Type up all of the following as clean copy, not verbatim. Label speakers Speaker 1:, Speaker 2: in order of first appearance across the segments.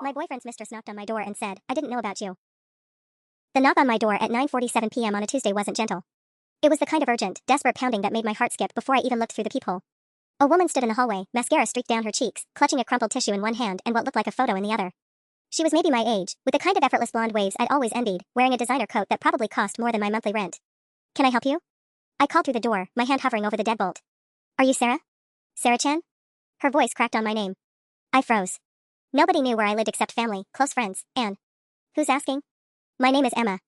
Speaker 1: My boyfriend's mistress knocked on my door and said, "I didn't know about you." The knock on my door at 9:47 p.m. on a Tuesday wasn't gentle. It was the kind of urgent, desperate pounding that made my heart skip before I even looked through the peephole. A woman stood in the hallway, mascara streaked down her cheeks, clutching a crumpled tissue in one hand and what looked like a photo in the other. She was maybe my age, with the kind of effortless blonde waves I'd always envied, wearing a designer coat that probably cost more than my monthly rent. "Can I help you?" I called through the door, my hand hovering over the deadbolt. "Are you Sarah? Sarah-chan?" Her voice cracked on my name. I froze. Nobody knew where I lived except family, close friends, and... Who's asking? "My name is Emma.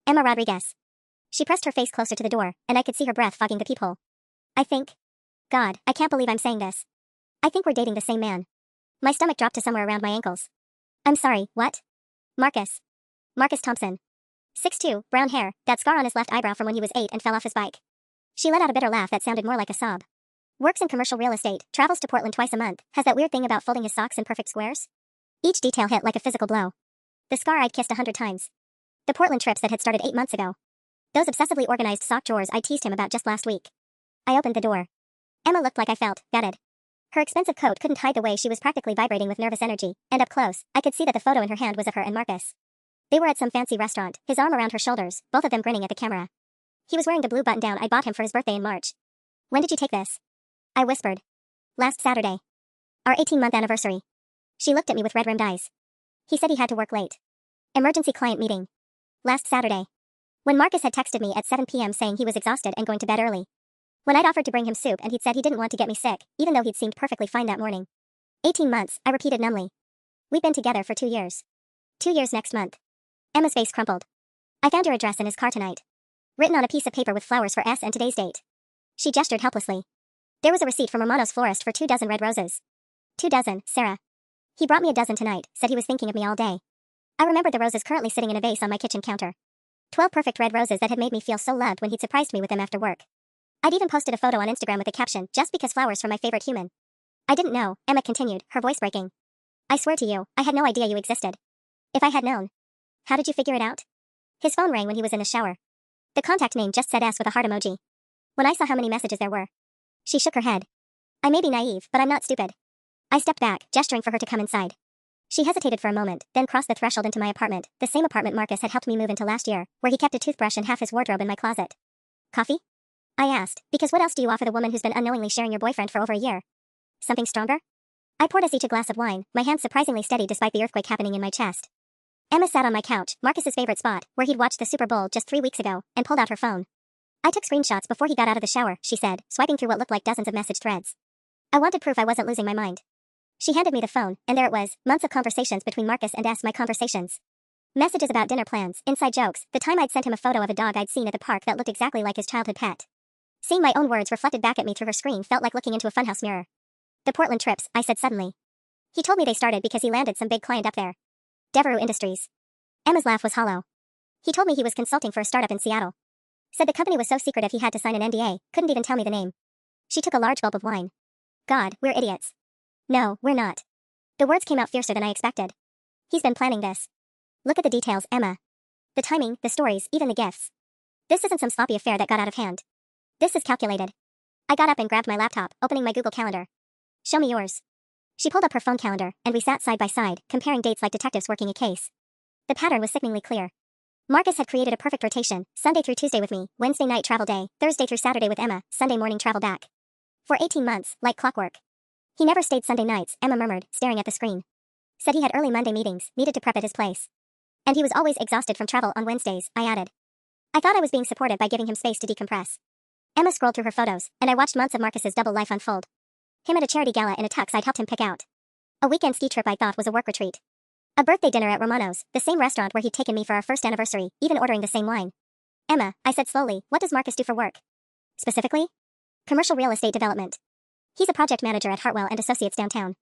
Speaker 1: Emma Rodriguez." She pressed her face closer to the door, and I could see her breath fogging the peephole. "I think... God, I can't believe I'm saying this. I think we're dating the same man." My stomach dropped to somewhere around my ankles. "I'm sorry, what?" "Marcus. Marcus Thompson. 6'2", brown hair, that scar on his left eyebrow from when he was 8 and fell off his bike." She let out a bitter laugh that sounded more like a sob. "Works in commercial real estate, travels to Portland twice a month, has that weird thing about folding his socks in perfect squares." Each detail hit like a physical blow. The scar I'd kissed 100 times. The Portland trips that had started 8 months ago. Those obsessively organized sock drawers I teased him about just last week. I opened the door. Emma looked like I felt gutted. Her expensive coat couldn't hide the way she was practically vibrating with nervous energy, and up close, I could see that the photo in her hand was of her and Marcus. They were at some fancy restaurant, his arm around her shoulders, both of them grinning at the camera. He was wearing the blue button-down I bought him for his birthday in March. "When did you take this?" I whispered. "Last Saturday. Our 18-month anniversary." She looked at me with red-rimmed eyes. "He said he had to work late. Emergency client meeting. Last Saturday." When Marcus had texted me at 7 p.m. saying he was exhausted and going to bed early. When I'd offered to bring him soup and he'd said he didn't want to get me sick, even though he'd seemed perfectly fine that morning. 18 months, I repeated numbly. "We've been together for 2 years. 2 years next month." Emma's face crumpled. "I found your address in his car tonight. Written on a piece of paper with flowers for S and today's date." She gestured helplessly. "There was a receipt from Romano's florist for 2 dozen red roses." 2 dozen, Sarah. "He brought me a dozen tonight, said he was thinking of me all day." I remembered the roses currently sitting in a vase on my kitchen counter. 12 perfect red roses that had made me feel so loved when he'd surprised me with them after work. I'd even posted a photo on Instagram with the caption, "Just because flowers from my favorite human." "I didn't know," Emma continued, her voice breaking. "I swear to you, I had no idea you existed. If I had known." "How did you figure it out?" His phone rang when he was in the shower. The contact name just said S with a heart emoji. When I saw how many messages there were. She shook her head. "I may be naive, but I'm not stupid." I stepped back, gesturing for her to come inside. She hesitated for a moment, then crossed the threshold into my apartment, the same apartment Marcus had helped me move into last year, where he kept a toothbrush and half his wardrobe in my closet. "Coffee?" I asked, because what else do you offer the woman who's been unknowingly sharing your boyfriend for over a year? "Something stronger?" I poured us each a glass of wine, my hands surprisingly steady despite the earthquake happening in my chest. Emma sat on my couch, Marcus's favorite spot, where he'd watched the Super Bowl just 3 weeks ago, and pulled out her phone. "I took screenshots before he got out of the shower," she said, swiping through what looked like dozens of message threads. "I wanted proof I wasn't losing my mind." She handed me the phone, and there it was, months of conversations between Marcus and S. My conversations. Messages about dinner plans, inside jokes, the time I'd sent him a photo of a dog I'd seen at the park that looked exactly like his childhood pet. Seeing my own words reflected back at me through her screen felt like looking into a funhouse mirror. "The Portland trips," I said suddenly. "He told me they started because he landed some big client up there. Devereux Industries." Emma's laugh was hollow. "He told me he was consulting for a startup in Seattle. Said the company was so secretive he had to sign an NDA, couldn't even tell me the name." She took a large gulp of wine. "God, we're idiots." "No, we're not." The words came out fiercer than I expected. "He's been planning this. Look at the details, Emma. The timing, the stories, even the gifts. This isn't some sloppy affair that got out of hand. This is calculated." I got up and grabbed my laptop, opening my Google Calendar. "Show me yours." She pulled up her phone calendar, and we sat side by side, comparing dates like detectives working a case. The pattern was sickeningly clear. Marcus had created a perfect rotation, Sunday through Tuesday with me, Wednesday night travel day, Thursday through Saturday with Emma, Sunday morning travel back. For 18 months, like clockwork. "He never stayed Sunday nights," Emma murmured, staring at the screen. "Said he had early Monday meetings, needed to prep at his place. And he was always exhausted from travel on Wednesdays," I added. I thought I was being supported by giving him space to decompress. Emma scrolled through her photos, and I watched months of Marcus's double life unfold. Him at a charity gala in a tux I'd helped him pick out. A weekend ski trip I thought was a work retreat. A birthday dinner at Romano's, the same restaurant where he'd taken me for our first anniversary, even ordering the same wine. "Emma," I said slowly, "what does Marcus do for work?" "Specifically?" "Commercial real estate development. He's a project manager at Hartwell and Associates downtown."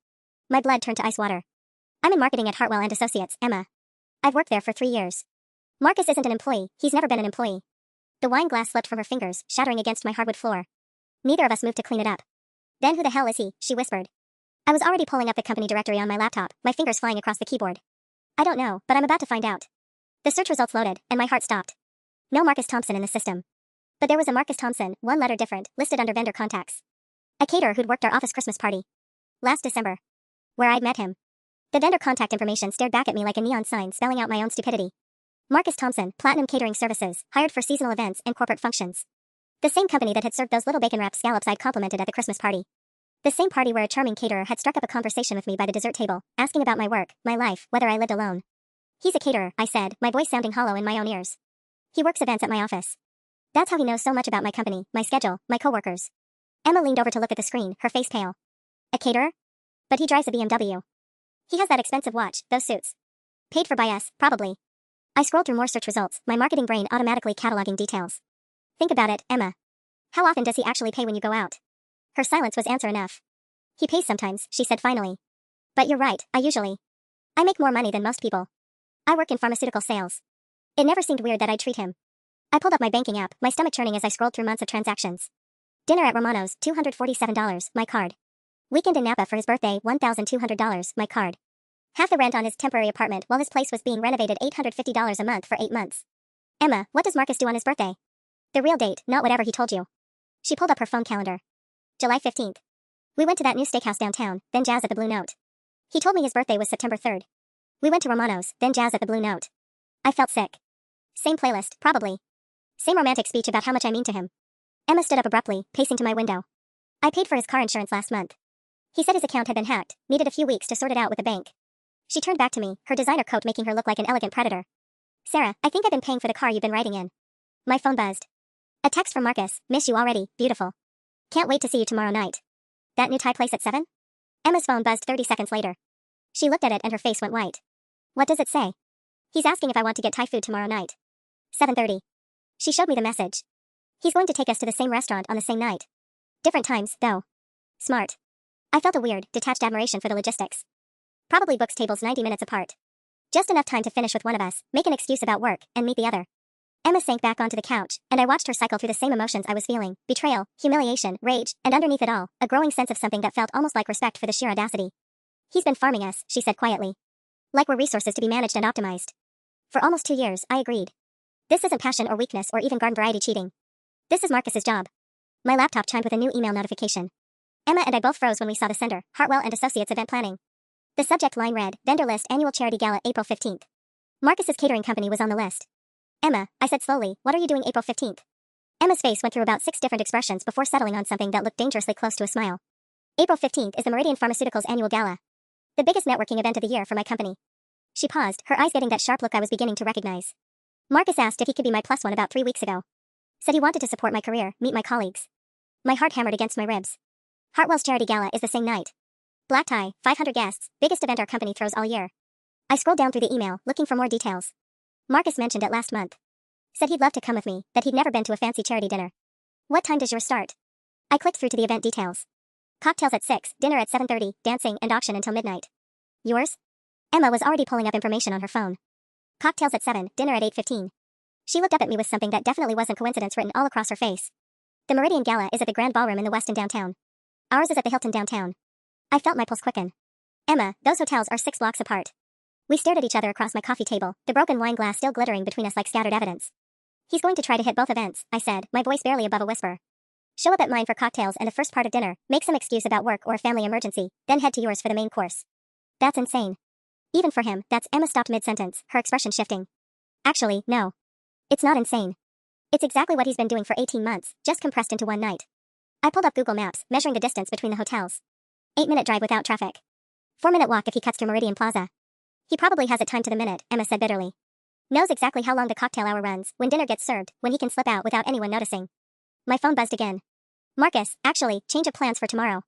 Speaker 1: My blood turned to ice water. "I'm in marketing at Hartwell and Associates, Emma. I've worked there for 3 years. Marcus isn't an employee, he's never been an employee." The wine glass slipped from her fingers, shattering against my hardwood floor. Neither of us moved to clean it up. "Then who the hell is he?" she whispered. I was already pulling up the company directory on my laptop, my fingers flying across the keyboard. "I don't know, but I'm about to find out." The search results loaded, and my heart stopped. No Marcus Thompson in the system. But there was a Marcus Thompson, one letter different, listed under vendor contacts. A caterer who'd worked our office Christmas party. Last December. Where I'd met him. The vendor contact information stared back at me like a neon sign spelling out my own stupidity. Marcus Thompson, Platinum Catering Services, hired for seasonal events and corporate functions. The same company that had served those little bacon wrapped scallops I'd complimented at the Christmas party. The same party where a charming caterer had struck up a conversation with me by the dessert table, asking about my work, my life, whether I lived alone. He's a caterer, I said, my voice sounding hollow in my own ears. He works events at my office. That's how he knows so much about my company, my schedule, my coworkers. Emma leaned over to look at the screen, her face pale. A caterer? But he drives a BMW. He has that expensive watch, those suits. Paid for by us, probably. I scrolled through more search results, my marketing brain automatically cataloging details. Think about it, Emma. How often does he actually pay when you go out? Her silence was answer enough. He pays sometimes, she said finally. But you're right, I make more money than most people. I work in pharmaceutical sales. It never seemed weird that I'd treat him. I pulled up my banking app, my stomach churning as I scrolled through months of transactions. Dinner at Romano's, $247, my card. Weekend in Napa for his birthday, $1,200, my card. Half the rent on his temporary apartment while his place was being renovated, $850 a month for 8 months. Emma, what does Marcus do on his birthday? The real date, not whatever he told you. She pulled up her phone calendar. July 15th. We went to that new steakhouse downtown, then jazz at the Blue Note. He told me his birthday was September 3rd. We went to Romano's, then jazz at the Blue Note. I felt sick. Same playlist, probably. Same romantic speech about how much I mean to him. Emma stood up abruptly, pacing to my window. I paid for his car insurance last month. He said his account had been hacked, needed a few weeks to sort it out with the bank. She turned back to me, her designer coat making her look like an elegant predator. Sarah, I think I've been paying for the car you've been riding in. My phone buzzed. A text from Marcus, miss you already, beautiful. Can't wait to see you tomorrow night. That new Thai place at 7? Emma's phone buzzed 30 seconds later. She looked at it and her face went white. What does it say? He's asking if I want to get Thai food tomorrow night. 7:30. She showed me the message. He's going to take us to the same restaurant on the same night. Different times, though. Smart. I felt a weird, detached admiration for the logistics. Probably books tables 90 minutes apart. Just enough time to finish with one of us, make an excuse about work, and meet the other. Emma sank back onto the couch, and I watched her cycle through the same emotions I was feeling, betrayal, humiliation, rage, and underneath it all, a growing sense of something that felt almost like respect for the sheer audacity. He's been farming us, she said quietly. Like we're resources to be managed and optimized. For almost 2 years, I agreed. This isn't passion or weakness or even garden variety cheating. This is Marcus's job. My laptop chimed with a new email notification. Emma and I both froze when we saw the sender, Hartwell and Associates Event Planning. The subject line read, Vendor List Annual Charity Gala April 15th. Marcus's catering company was on the list. Emma, I said slowly, what are you doing April 15th? Emma's face went through about 6 different expressions before settling on something that looked dangerously close to a smile. April 15th is the Meridian Pharmaceuticals Annual Gala. The biggest networking event of the year for my company. She paused, her eyes getting that sharp look I was beginning to recognize. Marcus asked if he could be my plus one about 3 weeks ago. Said he wanted to support my career, meet my colleagues. My heart hammered against my ribs. Hartwell's charity gala is the same night. Black tie, 500 guests, biggest event our company throws all year. I scrolled down through the email, looking for more details. Marcus mentioned it last month. Said he'd love to come with me, that he'd never been to a fancy charity dinner. What time does yours start? I clicked through to the event details. Cocktails at 6, dinner at 7:30, dancing and auction until midnight. Yours? Emma was already pulling up information on her phone. Cocktails at 7, dinner at 8:15. She looked up at me with something that definitely wasn't coincidence written all across her face. The Meridian Gala is at the Grand Ballroom in the Westin downtown. Ours is at the Hilton downtown. I felt my pulse quicken. Emma, those hotels are 6 blocks apart. We stared at each other across my coffee table, the broken wine glass still glittering between us like scattered evidence. He's going to try to hit both events, I said, my voice barely above a whisper. Show up at mine for cocktails and the first part of dinner, make some excuse about work or a family emergency, then head to yours for the main course. That's insane. Even for him, that's Emma stopped mid-sentence, her expression shifting. Actually, no. It's not insane. It's exactly what he's been doing for 18 months, just compressed into one night. I pulled up Google Maps, measuring the distance between the hotels. 8-minute drive without traffic. 4-minute walk if he cuts through Meridian Plaza. He probably has it timed to the minute, Emma said bitterly. Knows exactly how long the cocktail hour runs, when dinner gets served, when he can slip out without anyone noticing. My phone buzzed again. Marcus, actually, change of plans for tomorrow.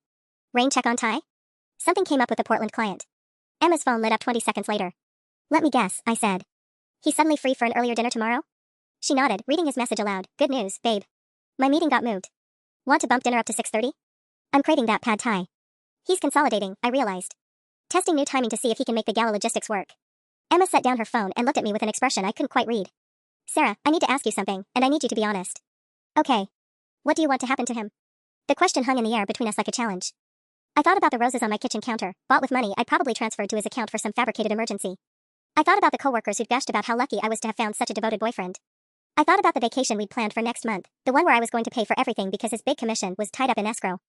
Speaker 1: Rain check on Thai? Something came up with the Portland client. Emma's phone lit up 20 seconds later. Let me guess, I said. He's suddenly free for an earlier dinner tomorrow? She nodded, reading his message aloud. Good news, babe. My meeting got moved. Want to bump dinner up to 6:30? I'm craving that pad thai. He's consolidating, I realized. Testing new timing to see if he can make the gala logistics work. Emma set down her phone and looked at me with an expression I couldn't quite read. Sarah, I need to ask you something, and I need you to be honest. Okay. What do you want to happen to him? The question hung in the air between us like a challenge. I thought about the roses on my kitchen counter, bought with money I'd probably transferred to his account for some fabricated emergency. I thought about the coworkers who'd gushed about how lucky I was to have found such a devoted boyfriend. I thought about the vacation we'd planned for next month, the one where I was going to pay for everything because his big commission was tied up in escrow.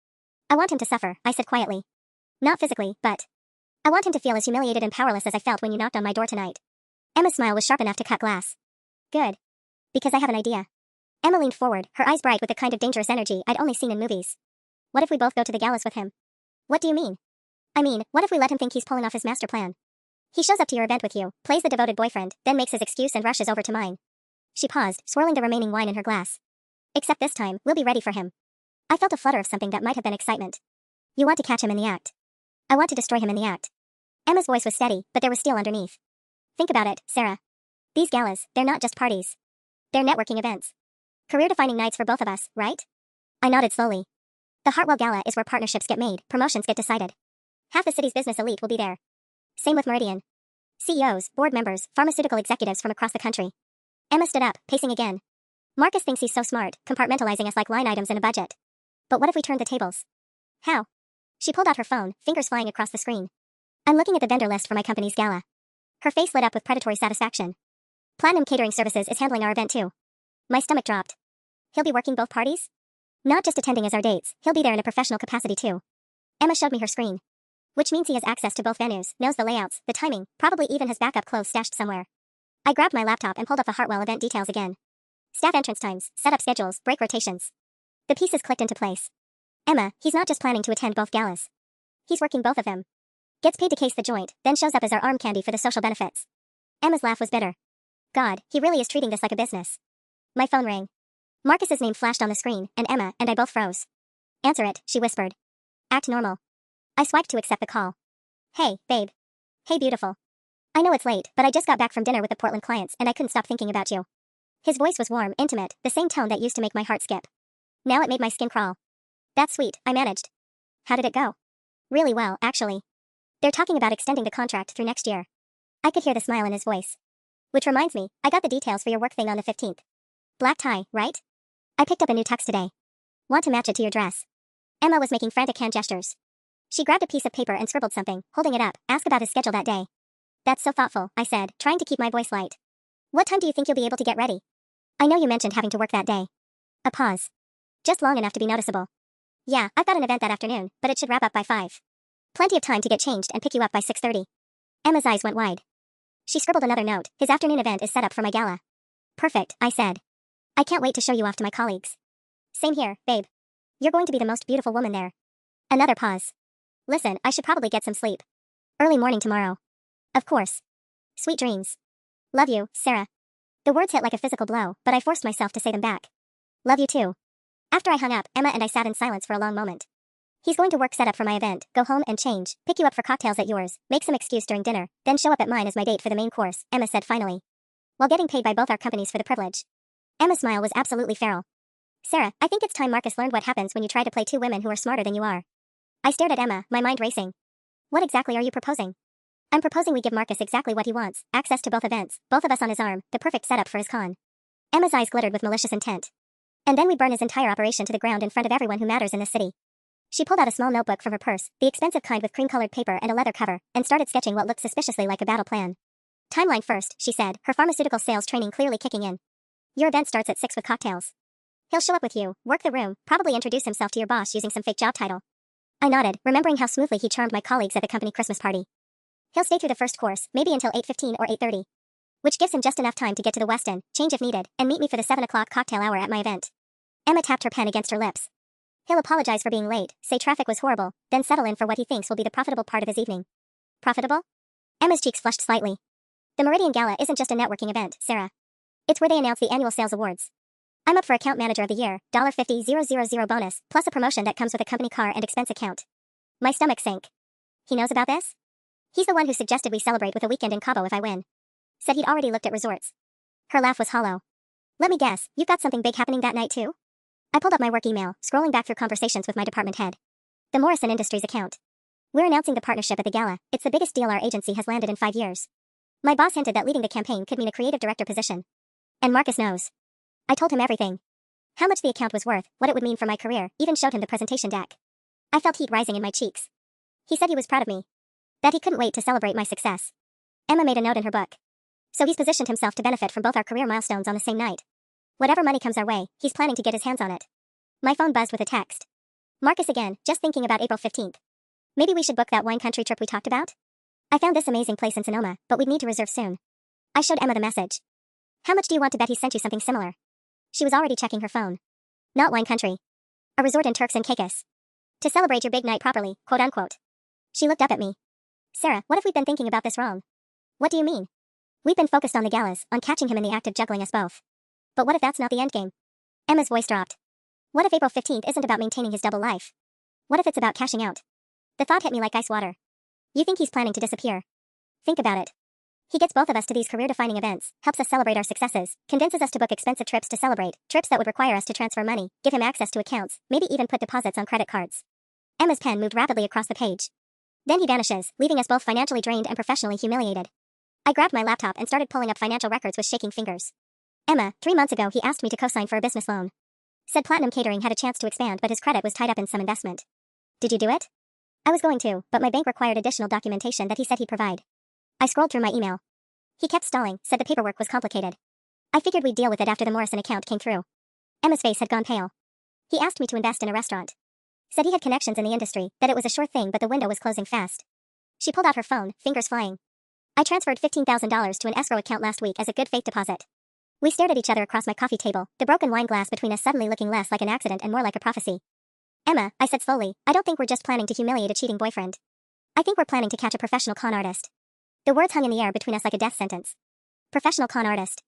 Speaker 1: I want him to suffer, I said quietly. Not physically, but I want him to feel as humiliated and powerless as I felt when you knocked on my door tonight. Emma's smile was sharp enough to cut glass. Good. Because I have an idea. Emma leaned forward, her eyes bright with the kind of dangerous energy I'd only seen in movies. What if we both go to the galas with him? What do you mean? I mean, what if we let him think he's pulling off his master plan? He shows up to your event with you, plays the devoted boyfriend, then makes his excuse and rushes over to mine. She paused, swirling the remaining wine in her glass. Except this time, we'll be ready for him. I felt a flutter of something that might have been excitement. You want to catch him in the act. I want to destroy him in the act. Emma's voice was steady, but there was steel underneath. Think about it, Sarah. These galas, they're not just parties. They're networking events. Career-defining nights for both of us, right? I nodded slowly. The Hartwell Gala is where partnerships get made, promotions get decided. Half the city's business elite will be there. Same with Meridian. CEOs, board members, pharmaceutical executives from across the country. Emma stood up, pacing again. Marcus thinks he's so smart, compartmentalizing us like line items in a budget. But what if we turned the tables? How? She pulled out her phone, fingers flying across the screen. I'm looking at the vendor list for my company's gala. Her face lit up with predatory satisfaction. Platinum Catering Services is handling our event too. My stomach dropped. He'll be working both parties? Not just attending as our dates, he'll be there in a professional capacity too. Emma showed me her screen. Which means he has access to both venues, knows the layouts, the timing, probably even has backup clothes stashed somewhere. I grabbed my laptop and pulled up the Hartwell event details again. Staff entrance times, setup schedules, break rotations. The pieces clicked into place. Emma, he's not just planning to attend both galas. He's working both of them. Gets paid to case the joint, then shows up as our arm candy for the social benefits. Emma's laugh was bitter. God, he really is treating this like a business. My phone rang. Marcus's name flashed on the screen, and Emma and I both froze. Answer it, she whispered. Act normal. I swiped to accept the call. Hey, babe. Hey, beautiful. I know it's late, but I just got back from dinner with the Portland clients and I couldn't stop thinking about you. His voice was warm, intimate, the same tone that used to make my heart skip. Now it made my skin crawl. That's sweet, I managed. How did it go? Really well, actually. They're talking about extending the contract through next year. I could hear the smile in his voice. Which reminds me, I got the details for your work thing on the 15th. Black tie, right? I picked up a new tux today. Want to match it to your dress? Emma was making frantic hand gestures. She grabbed a piece of paper and scribbled something, holding it up, asked about his schedule that day. That's so thoughtful, I said, trying to keep my voice light. What time do you think you'll be able to get ready? I know you mentioned having to work that day. A pause. Just long enough to be noticeable. Yeah, I've got an event that afternoon, but it should wrap up by 5. Plenty of time to get changed and pick you up by 6:30. Emma's eyes went wide. She scribbled another note. His afternoon event is set up for my gala. Perfect, I said. I can't wait to show you off to my colleagues. Same here, babe. You're going to be the most beautiful woman there. Another pause. Listen, I should probably get some sleep. Early morning tomorrow. Of course. Sweet dreams. Love you, Sarah. The words hit like a physical blow, but I forced myself to say them back. Love you too. After I hung up, Emma and I sat in silence for a long moment. He's going to work set up for my event, go home and change, pick you up for cocktails at yours, make some excuse during dinner, then show up at mine as my date for the main course, Emma said finally. While getting paid by both our companies for the privilege. Emma's smile was absolutely feral. Sarah, I think it's time Marcus learned what happens when you try to play two women who are smarter than you are. I stared at Emma, my mind racing. What exactly are you proposing? I'm proposing we give Marcus exactly what he wants, access to both events, both of us on his arm, the perfect setup for his con. Emma's eyes glittered with malicious intent. And then we burn his entire operation to the ground in front of everyone who matters in this city. She pulled out a small notebook from her purse, the expensive kind with cream-colored paper and a leather cover, and started sketching what looked suspiciously like a battle plan. Timeline first, she said, her pharmaceutical sales training clearly kicking in. Your event starts at 6 with cocktails. He'll show up with you, work the room, probably introduce himself to your boss using some fake job title. I nodded, remembering how smoothly he charmed my colleagues at the company Christmas party. He'll stay through the first course, maybe until 8:15 or 8:30. Which gives him just enough time to get to the West End, change if needed, and meet me for the 7 o'clock cocktail hour at my event. Emma tapped her pen against her lips. He'll apologize for being late, say traffic was horrible, then settle in for what he thinks will be the profitable part of his evening. Profitable? Emma's cheeks flushed slightly. The Meridian Gala isn't just a networking event, Sarah. It's where they announce the annual sales awards. I'm up for Account Manager of the Year, $50,000 bonus, plus a promotion that comes with a company car and expense account. My stomach sank. He knows about this? He's the one who suggested we celebrate with a weekend in Cabo if I win. Said he'd already looked at resorts. Her laugh was hollow. Let me guess, you've got something big happening that night too? I pulled up my work email, scrolling back through conversations with my department head. The Morrison Industries account. We're announcing the partnership at the gala. It's the biggest deal our agency has landed in 5 years. My boss hinted that leading the campaign could mean a creative director position. And Marcus knows. I told him everything. How much the account was worth, what it would mean for my career, even showed him the presentation deck. I felt heat rising in my cheeks. He said he was proud of me. That he couldn't wait to celebrate my success. Emma made a note in her book. So he's positioned himself to benefit from both our career milestones on the same night. Whatever money comes our way, he's planning to get his hands on it. My phone buzzed with a text. Marcus again, just thinking about April 15th. Maybe we should book that wine country trip we talked about? I found this amazing place in Sonoma, but we'd need to reserve soon. I showed Emma the message. How much do you want to bet he sent you something similar? She was already checking her phone. Not wine country. A resort in Turks and Caicos. To celebrate your big night properly, quote unquote. She looked up at me. Sarah, what if we've been thinking about this wrong? What do you mean? We've been focused on the galas, on catching him in the act of juggling us both. But what if that's not the endgame? Emma's voice dropped. What if April 15th isn't about maintaining his double life? What if it's about cashing out? The thought hit me like ice water. You think he's planning to disappear? Think about it. He gets both of us to these career-defining events, helps us celebrate our successes, convinces us to book expensive trips to celebrate, trips that would require us to transfer money, give him access to accounts, maybe even put deposits on credit cards. Emma's pen moved rapidly across the page. Then he vanishes, leaving us both financially drained and professionally humiliated. I grabbed my laptop and started pulling up financial records with shaking fingers. Emma, 3 months ago he asked me to co-sign for a business loan. Said Platinum Catering had a chance to expand but his credit was tied up in some investment. Did you do it? I was going to, but my bank required additional documentation that he said he'd provide. I scrolled through my email. He kept stalling, said the paperwork was complicated. I figured we'd deal with it after the Morrison account came through. Emma's face had gone pale. He asked me to invest in a restaurant. Said he had connections in the industry, that it was a sure thing but the window was closing fast. She pulled out her phone, fingers flying. I transferred $15,000 to an escrow account last week as a good faith deposit. We stared at each other across my coffee table, the broken wine glass between us suddenly looking less like an accident and more like a prophecy. Emma, I said slowly, I don't think we're just planning to humiliate a cheating boyfriend. I think we're planning to catch a professional con artist. The words hung in the air between us like a death sentence. Professional con artist.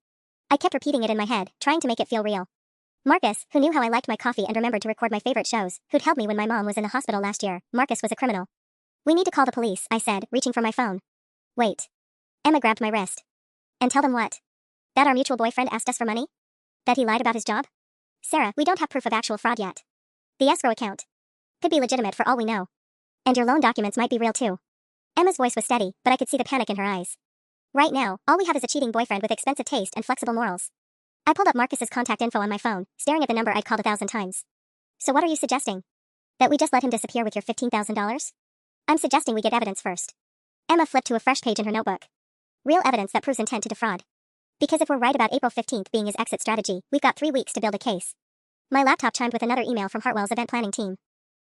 Speaker 1: I kept repeating it in my head, trying to make it feel real. Marcus, who knew how I liked my coffee and remembered to record my favorite shows, who'd held me when my mom was in the hospital last year, Marcus was a criminal. We need to call the police, I said, reaching for my phone. Wait. Emma grabbed my wrist. And tell them what? That our mutual boyfriend asked us for money? That he lied about his job? Sarah, we don't have proof of actual fraud yet. The escrow account could be legitimate for all we know. And your loan documents might be real too. Emma's voice was steady, but I could see the panic in her eyes. Right now, all we have is a cheating boyfriend with expensive taste and flexible morals. I pulled up Marcus's contact info on my phone, staring at the number I'd called 1,000 times. So what are you suggesting? That we just let him disappear with your $15,000? I'm suggesting we get evidence first. Emma flipped to a fresh page in her notebook. Real evidence that proves intent to defraud. Because if we're right about April 15th being his exit strategy, we've got 3 weeks to build a case. My laptop chimed with another email from Hartwell's event planning team.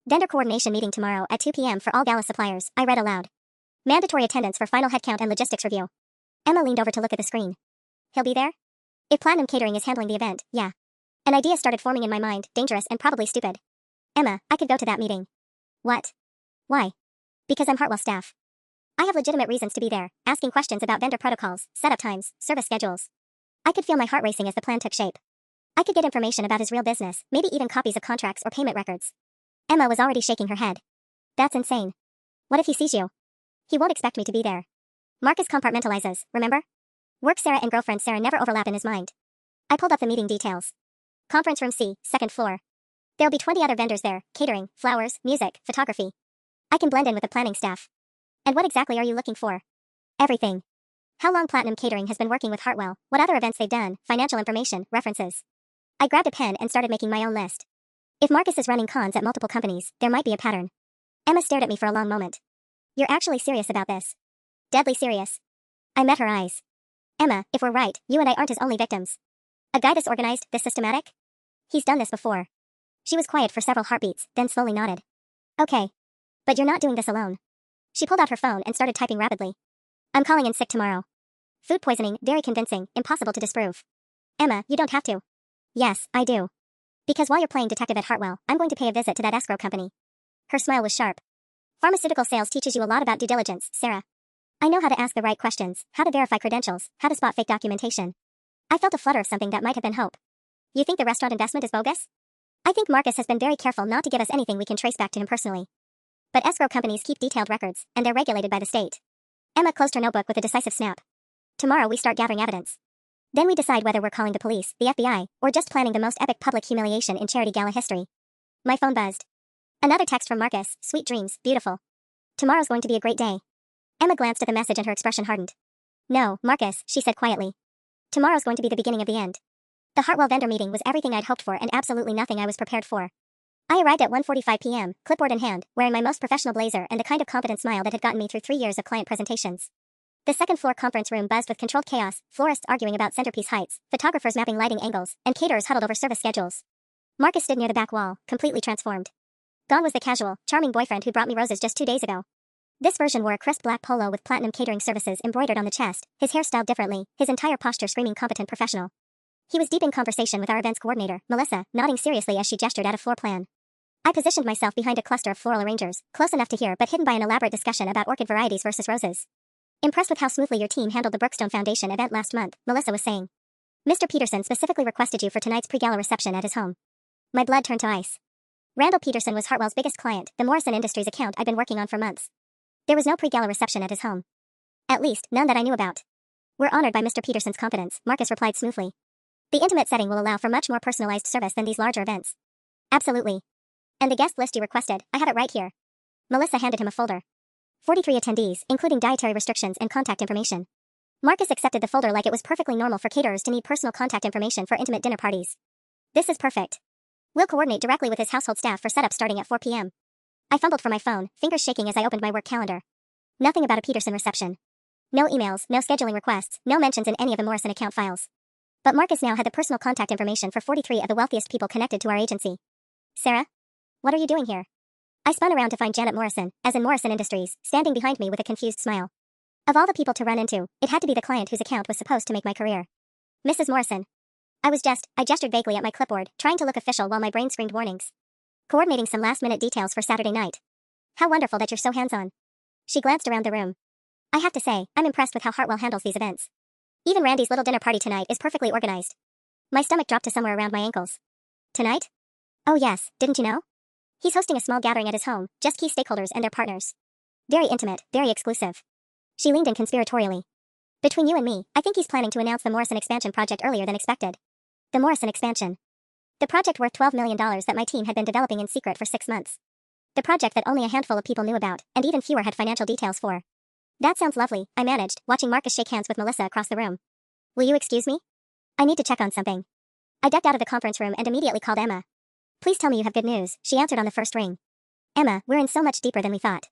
Speaker 1: Vendor coordination meeting tomorrow at 2 p.m. for all gala suppliers, I read aloud. Mandatory attendance for final headcount and logistics review. Emma leaned over to look at the screen. He'll be there? If Platinum Catering is handling the event, yeah. An idea started forming in my mind, dangerous and probably stupid. Emma, I could go to that meeting. What? Why? Because I'm Hartwell staff. I have legitimate reasons to be there, asking questions about vendor protocols, setup times, service schedules. I could feel my heart racing as the plan took shape. I could get information about his real business, maybe even copies of contracts or payment records. Emma was already shaking her head. That's insane. What if he sees you? He won't expect me to be there. Marcus compartmentalizes, remember? Work Sarah and girlfriend Sarah never overlap in his mind. I pulled up the meeting details. Conference room C, 2nd floor. There'll be 20 other vendors there, catering, flowers, music, photography. I can blend in with the planning staff. And what exactly are you looking for? Everything. How long Platinum Catering has been working with Hartwell, what other events they've done, financial information, references. I grabbed a pen and started making my own list. If Marcus is running cons at multiple companies, there might be a pattern. Emma stared at me for a long moment. You're actually serious about this? Deadly serious. I met her eyes. Emma, if we're right, you and I aren't his only victims. A guy this organized, this systematic? He's done this before. She was quiet for several heartbeats, then slowly nodded. Okay. But you're not doing this alone. She pulled out her phone and started typing rapidly. I'm calling in sick tomorrow. Food poisoning, very convincing, impossible to disprove. Emma, you don't have to. Yes, I do. Because while you're playing detective at Hartwell, I'm going to pay a visit to that escrow company. Her smile was sharp. Pharmaceutical sales teaches you a lot about due diligence, Sarah. I know how to ask the right questions, how to verify credentials, how to spot fake documentation. I felt a flutter of something that might have been hope. You think the restaurant investment is bogus? I think Marcus has been very careful not to give us anything we can trace back to him personally. But escrow companies keep detailed records, and they're regulated by the state. Emma closed her notebook with a decisive snap. Tomorrow we start gathering evidence. Then we decide whether we're calling the police, the FBI, or just planning the most epic public humiliation in charity gala history. My phone buzzed. Another text from Marcus, sweet dreams, beautiful. Tomorrow's going to be a great day. Emma glanced at the message and her expression hardened. No, Marcus, she said quietly. Tomorrow's going to be the beginning of the end. The Hartwell vendor meeting was everything I'd hoped for and absolutely nothing I was prepared for. I arrived at 1:45 p.m., clipboard in hand, wearing my most professional blazer and the kind of confident smile that had gotten me through 3 years of client presentations. The second-floor conference room buzzed with controlled chaos, florists arguing about centerpiece heights, photographers mapping lighting angles, and caterers huddled over service schedules. Marcus stood near the back wall, completely transformed. Gone was the casual, charming boyfriend who brought me roses just 2 days ago. This version wore a crisp black polo with platinum catering services embroidered on the chest, his hair styled differently, his entire posture screaming competent professional. He was deep in conversation with our events coordinator, Melissa, nodding seriously as she gestured at a floor plan. I positioned myself behind a cluster of floral arrangers, close enough to hear but hidden by an elaborate discussion about orchid varieties versus roses. Impressed with how smoothly your team handled the Brookstone Foundation event last month, Melissa was saying. Mr. Peterson specifically requested you for tonight's pre-gala reception at his home. My blood turned to ice. Randall Peterson was Hartwell's biggest client, the Morrison Industries account I'd been working on for months. There was no pre-gala reception at his home. At least, none that I knew about. We're honored by Mr. Peterson's confidence, Marcus replied smoothly. The intimate setting will allow for much more personalized service than these larger events. Absolutely. And the guest list you requested, I have it right here. Melissa handed him a folder. 43 attendees, including dietary restrictions and contact information. Marcus accepted the folder like it was perfectly normal for caterers to need personal contact information for intimate dinner parties. This is perfect. We'll coordinate directly with his household staff for setup starting at 4 p.m. I fumbled for my phone, fingers shaking as I opened my work calendar. Nothing about a Peterson reception. No emails, no scheduling requests, no mentions in any of the Morrison account files. But Marcus now had the personal contact information for 43 of the wealthiest people connected to our agency. Sarah? What are you doing here? I spun around to find Janet Morrison, as in Morrison Industries, standing behind me with a confused smile. Of all the people to run into, it had to be the client whose account was supposed to make my career. Mrs. Morrison. I gestured vaguely at my clipboard, trying to look official while my brain screamed warnings. Coordinating some last-minute details for Saturday night. How wonderful that you're so hands-on. She glanced around the room. I have to say, I'm impressed with how Hartwell handles these events. Even Randy's little dinner party tonight is perfectly organized. My stomach dropped to somewhere around my ankles. Tonight? Oh yes, didn't you know? He's hosting a small gathering at his home, just key stakeholders and their partners. Very intimate, very exclusive. She leaned in conspiratorially. Between you and me, I think he's planning to announce the Morrison expansion project earlier than expected. The Morrison expansion. The project worth $12 million that my team had been developing in secret for 6 months. The project that only a handful of people knew about, and even fewer had financial details for. That sounds lovely, I managed, watching Marcus shake hands with Melissa across the room. Will you excuse me? I need to check on something. I ducked out of the conference room and immediately called Emma. Please tell me you have good news, she answered on the first ring. Emma, we're in so much deeper than we thought.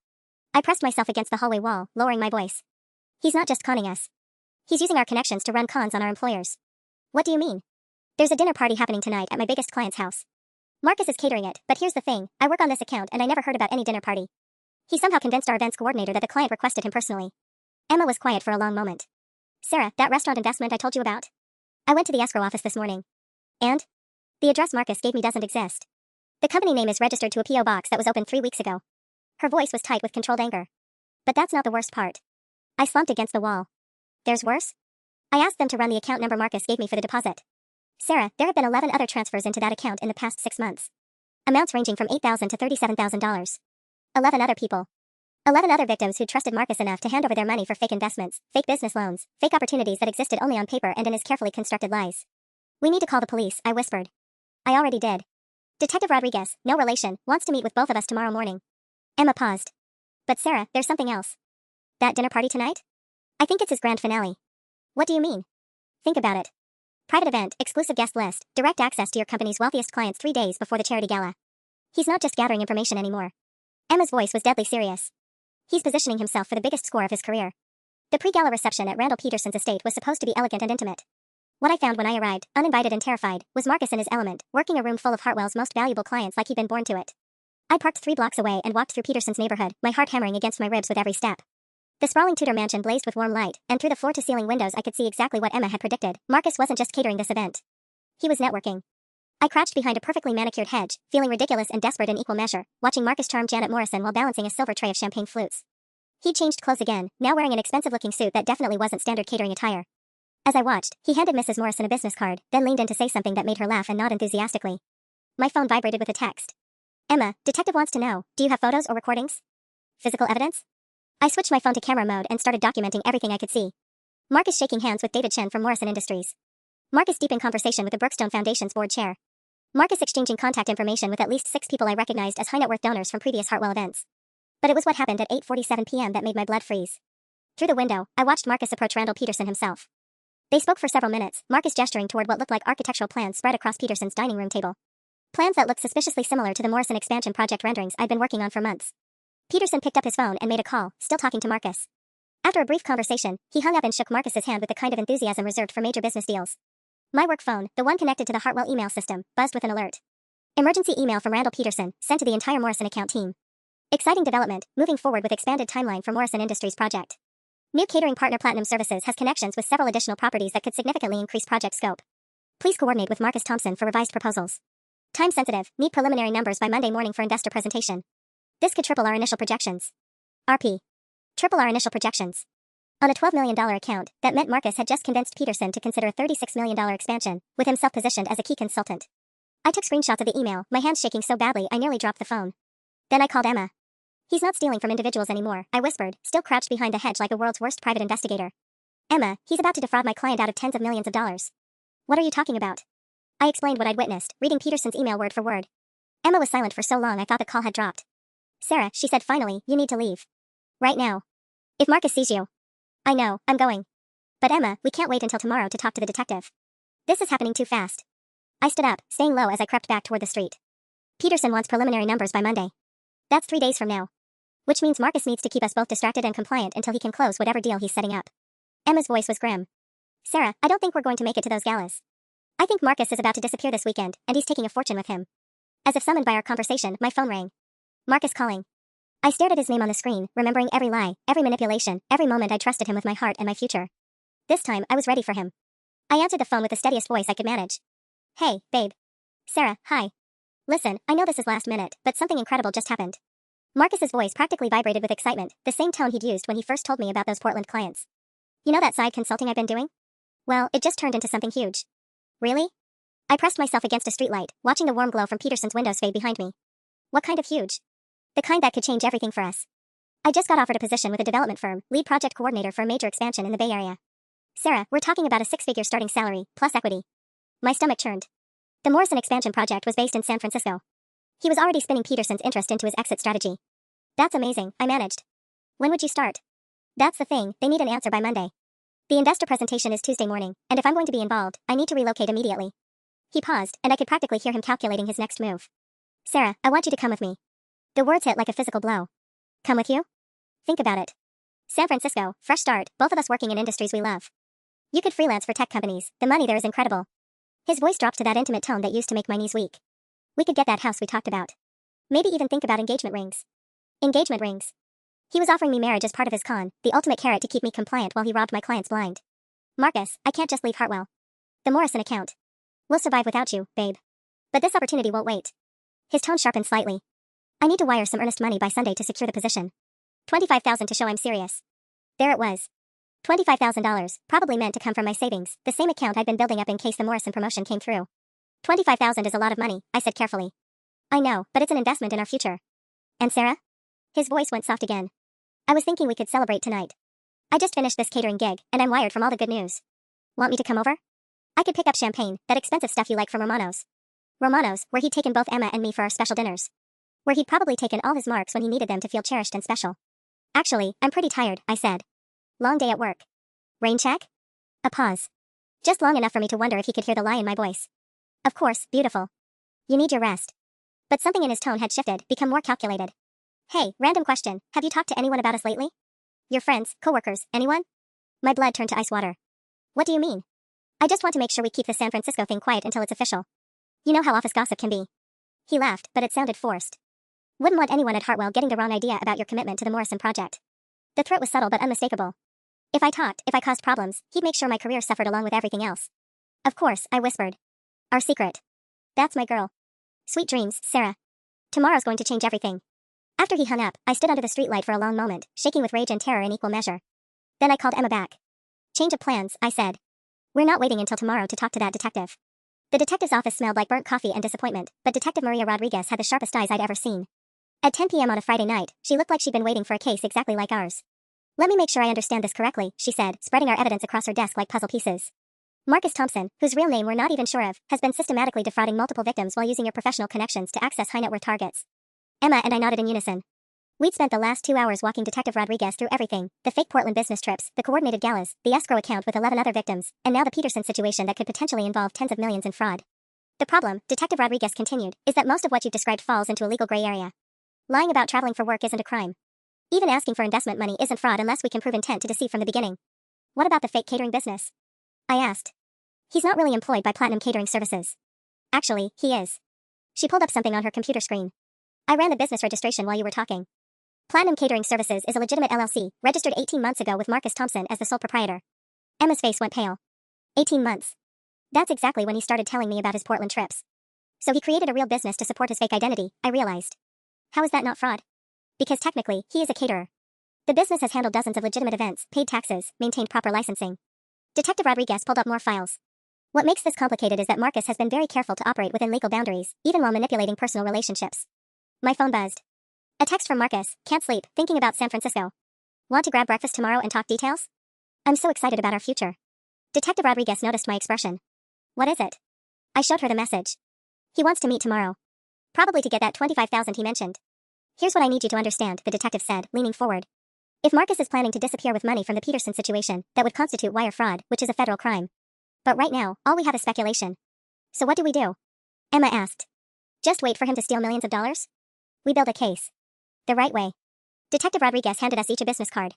Speaker 1: I pressed myself against the hallway wall, lowering my voice. He's not just conning us. He's using our connections to run cons on our employers. What do you mean? There's a dinner party happening tonight at my biggest client's house. Marcus is catering it, but here's the thing, I work on this account and I never heard about any dinner party. He somehow convinced our events coordinator that the client requested him personally. Emma was quiet for a long moment. Sarah, that restaurant investment I told you about? I went to the escrow office this morning. And? The address Marcus gave me doesn't exist. The company name is registered to a P.O. box that was opened 3 weeks ago. Her voice was tight with controlled anger. But that's not the worst part. I slumped against the wall. There's worse? I asked them to run the account number Marcus gave me for the deposit. Sarah, there have been 11 other transfers into that account in the past 6 months. Amounts ranging from $8,000 to $37,000. 11 other people. 11 other victims who trusted Marcus enough to hand over their money for fake investments, fake business loans, fake opportunities that existed only on paper and in his carefully constructed lies. We need to call the police, I whispered. I already did. Detective Rodriguez, no relation, wants to meet with both of us tomorrow morning. Emma paused. But Sarah, there's something else. That dinner party tonight? I think it's his grand finale. What do you mean? Think about it. Private event, exclusive guest list, direct access to your company's wealthiest clients 3 days before the charity gala. He's not just gathering information anymore. Emma's voice was deadly serious. He's positioning himself for the biggest score of his career. The pre-gala reception at Randall Peterson's estate was supposed to be elegant and intimate. What I found when I arrived, uninvited and terrified, was Marcus in his element, working a room full of Hartwell's most valuable clients like he'd been born to it. I parked 3 blocks away and walked through Peterson's neighborhood, my heart hammering against my ribs with every step. The sprawling Tudor mansion blazed with warm light, and through the floor-to-ceiling windows I could see exactly what Emma had predicted. Marcus wasn't just catering this event. He was networking. I crouched behind a perfectly manicured hedge, feeling ridiculous and desperate in equal measure, watching Marcus charm Janet Morrison while balancing a silver tray of champagne flutes. He'd changed clothes again, now wearing an expensive-looking suit that definitely wasn't standard catering attire. As I watched, he handed Mrs. Morrison a business card, then leaned in to say something that made her laugh and nod enthusiastically. My phone vibrated with a text. Emma, detective wants to know, do you have photos or recordings? Physical evidence? I switched my phone to camera mode and started documenting everything I could see. Marcus shaking hands with David Chen from Morrison Industries. Marcus deep in conversation with the Brookstone Foundation's board chair. Marcus exchanging contact information with at least 6 people I recognized as high-net-worth donors from previous Hartwell events. But it was what happened at 8:47 p.m. that made my blood freeze. Through the window, I watched Marcus approach Randall Peterson himself. They spoke for several minutes, Marcus gesturing toward what looked like architectural plans spread across Peterson's dining room table. Plans that looked suspiciously similar to the Morrison expansion project renderings I'd been working on for months. Peterson picked up his phone and made a call, still talking to Marcus. After a brief conversation, he hung up and shook Marcus's hand with the kind of enthusiasm reserved for major business deals. My work phone, the one connected to the Hartwell email system, buzzed with an alert. Emergency email from Randall Peterson, sent to the entire Morrison account team. Exciting development, moving forward with expanded timeline for Morrison Industries project. New catering partner Platinum Services has connections with several additional properties that could significantly increase project scope. Please coordinate with Marcus Thompson for revised proposals. Time sensitive, need preliminary numbers by Monday morning for investor presentation. This could triple our initial projections. RP. Triple our initial projections. On a $12 million account, that meant Marcus had just convinced Peterson to consider a $36 million expansion, with himself positioned as a key consultant. I took screenshots of the email, my hands shaking so badly I nearly dropped the phone. Then I called Emma. He's not stealing from individuals anymore, I whispered, still crouched behind the hedge like the world's worst private investigator. Emma, he's about to defraud my client out of tens of millions of dollars. What are you talking about? I explained what I'd witnessed, reading Peterson's email word for word. Emma was silent for so long I thought the call had dropped. Sarah, she said finally, you need to leave. Right now. If Marcus sees you. I know, I'm going. But Emma, we can't wait until tomorrow to talk to the detective. This is happening too fast. I stood up, staying low as I crept back toward the street. Peterson wants preliminary numbers by Monday. That's 3 days from now. Which means Marcus needs to keep us both distracted and compliant until he can close whatever deal he's setting up. Emma's voice was grim. Sarah, I don't think we're going to make it to those galas. I think Marcus is about to disappear this weekend, and he's taking a fortune with him. As if summoned by our conversation, my phone rang. Marcus calling. I stared at his name on the screen, remembering every lie, every manipulation, every moment I trusted him with my heart and my future. This time, I was ready for him. I answered the phone with the steadiest voice I could manage. Hey, babe. Sarah, hi. Listen, I know this is last minute, but something incredible just happened. Marcus's voice practically vibrated with excitement, the same tone he'd used when he first told me about those Portland clients. You know that side consulting I've been doing? Well, it just turned into something huge. Really? I pressed myself against a streetlight, watching the warm glow from Peterson's windows fade behind me. What kind of huge? The kind that could change everything for us. I just got offered a position with a development firm, lead project coordinator for a major expansion in the Bay Area. Sarah, we're talking about a 6-figure starting salary, plus equity. My stomach churned. The Morrison expansion project was based in San Francisco. He was already spinning Peterson's interest into his exit strategy. That's amazing, I managed. When would you start? That's the thing, they need an answer by Monday. The investor presentation is Tuesday morning, and if I'm going to be involved, I need to relocate immediately. He paused, and I could practically hear him calculating his next move. Sarah, I want you to come with me. The words hit like a physical blow. Come with you? Think about it. San Francisco, fresh start, both of us working in industries we love. You could freelance for tech companies, the money there is incredible. His voice dropped to that intimate tone that used to make my knees weak. We could get that house we talked about. Maybe even think about engagement rings. Engagement rings. He was offering me marriage as part of his con, the ultimate carrot to keep me compliant while he robbed my clients blind. Marcus, I can't just leave Hartwell. The Morrison account. We'll survive without you, babe. But this opportunity won't wait. His tone sharpened slightly. I need to wire some earnest money by Sunday to secure the position. $25,000 to show I'm serious. There it was. $25,000, probably meant to come from my savings, the same account I'd been building up in case the Morrison promotion came through. $25,000 is a lot of money, I said carefully. I know, but it's an investment in our future. And Sarah? His voice went soft again. I was thinking we could celebrate tonight. I just finished this catering gig, and I'm wired from all the good news. Want me to come over? I could pick up champagne, that expensive stuff you like from Romano's. Romano's, where he'd taken both Emma and me for our special dinners. Where he'd probably taken all his marks when he needed them to feel cherished and special. Actually, I'm pretty tired, I said. Long day at work. Rain check? A pause. Just long enough for me to wonder if he could hear the lie in my voice. Of course, beautiful. You need your rest. But something in his tone had shifted, become more calculated. Hey, random question, have you talked to anyone about us lately? Your friends, coworkers, anyone? My blood turned to ice water. What do you mean? I just want to make sure we keep the San Francisco thing quiet until it's official. You know how office gossip can be. He laughed, but it sounded forced. Wouldn't want anyone at Hartwell getting the wrong idea about your commitment to the Morrison project. The threat was subtle but unmistakable. If I talked, if I caused problems, he'd make sure my career suffered along with everything else. Of course, I whispered. Our secret. That's my girl. Sweet dreams, Sarah. Tomorrow's going to change everything. After he hung up, I stood under the streetlight for a long moment, shaking with rage and terror in equal measure. Then I called Emma back. Change of plans, I said. We're not waiting until tomorrow to talk to that detective. The detective's office smelled like burnt coffee and disappointment, but Detective Maria Rodriguez had the sharpest eyes I'd ever seen. At 10 p.m. on a Friday night, she looked like she'd been waiting for a case exactly like ours. Let me make sure I understand this correctly, she said, spreading our evidence across her desk like puzzle pieces. Marcus Thompson, whose real name we're not even sure of, has been systematically defrauding multiple victims while using your professional connections to access high-net-worth targets. Emma and I nodded in unison. We'd spent the last 2 hours walking Detective Rodriguez through everything, the fake Portland business trips, the coordinated galas, the escrow account with 11 other victims, and now the Peterson situation that could potentially involve tens of millions in fraud. The problem, Detective Rodriguez continued, is that most of what you've described falls into a legal gray area. Lying about traveling for work isn't a crime. Even asking for investment money isn't fraud unless we can prove intent to deceive from the beginning. What about the fake catering business? I asked. He's not really employed by Platinum Catering Services. Actually, he is. She pulled up something on her computer screen. I ran the business registration while you were talking. Platinum Catering Services is a legitimate LLC, registered 18 months ago with Marcus Thompson as the sole proprietor. Emma's face went pale. 18 months. That's exactly when he started telling me about his Portland trips. So he created a real business to support his fake identity, I realized. How is that not fraud? Because technically, he is a caterer. The business has handled dozens of legitimate events, paid taxes, maintained proper licensing. Detective Rodriguez pulled up more files. What makes this complicated is that Marcus has been very careful to operate within legal boundaries, even while manipulating personal relationships. My phone buzzed. A text from Marcus, can't sleep, thinking about San Francisco. Want to grab breakfast tomorrow and talk details? I'm so excited about our future. Detective Rodriguez noticed my expression. What is it? I showed her the message. He wants to meet tomorrow. Probably to get that $25,000 he mentioned. Here's what I need you to understand, the detective said, leaning forward. If Marcus is planning to disappear with money from the Peterson situation, that would constitute wire fraud, which is a federal crime. But right now, all we have is speculation. So what do? Emma asked. Just wait for him to steal millions of dollars? We build a case. The right way. Detective Rodriguez handed us each a business card.